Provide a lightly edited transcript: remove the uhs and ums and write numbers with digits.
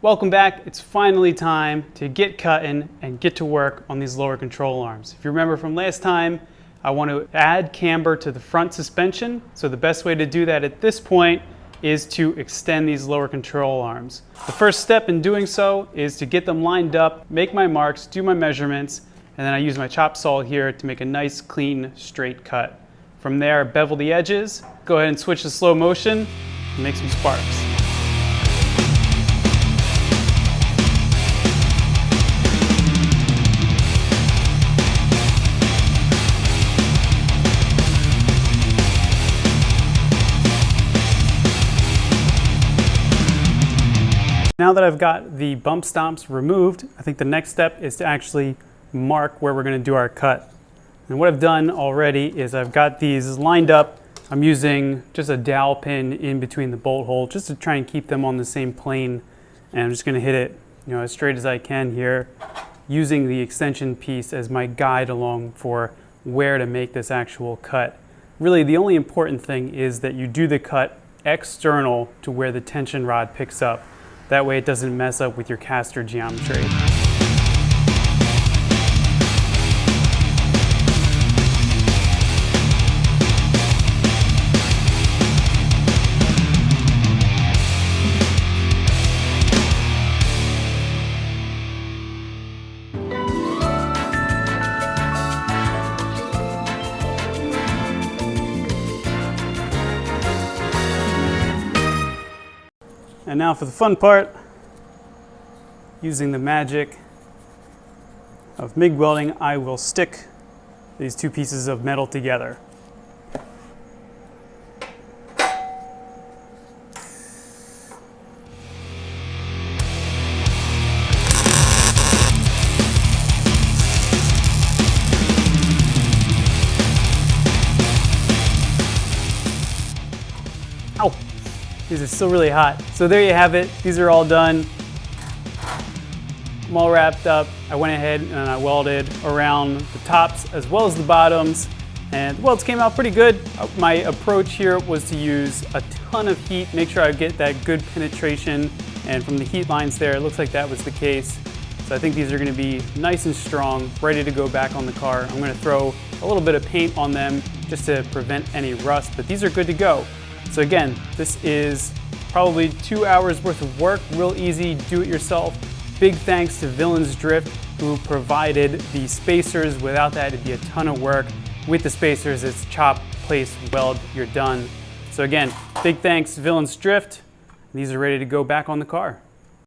Welcome back. It's finally time to get cutting and get to work on these lower control arms. If you remember from last time, I want to add camber to the front suspension. So the best way to do that at this point is to extend these lower control arms. The first step in doing so is to get them lined up, make my marks, do my measurements, and then I use my chop saw here to make a nice, clean, straight cut. From there, bevel the edges, go ahead and switch to slow motion, and make some sparks. Now that I've got the bump stomps removed, I think the next step is to actually mark where we're going to do our cut. And what I've done already is I've got these lined up. I'm using just a dowel pin in between the bolt hole just to try and keep them on the same plane. And I'm just going to hit it, as straight as I can here, using the extension piece as my guide along for where to make this actual cut. Really, the only important thing is that you do the cut external to where the tension rod picks up. That way it doesn't mess up with your caster geometry. And now for the fun part, using the magic of MIG welding, I will stick these two pieces of metal together. Ow! These are still really hot. So there you have it. These are all done. I'm all wrapped up. I went ahead and I welded around the tops as well as the bottoms, and the welds came out pretty good. My approach here was to use a ton of heat, make sure I get that good penetration, and from the heat lines there, it looks like that was the case. So I think these are going to be nice and strong, ready to go back on the car. I'm going to throw a little bit of paint on them just to prevent any rust, but these are good to go. So again, this is probably 2 hours worth of work, real easy, do it yourself. Big thanks to Villains Drift who provided the spacers. Without that, it'd be a ton of work. With the spacers, it's chop, place, weld, you're done. So again, big thanks to Villains Drift. These are ready to go back on the car.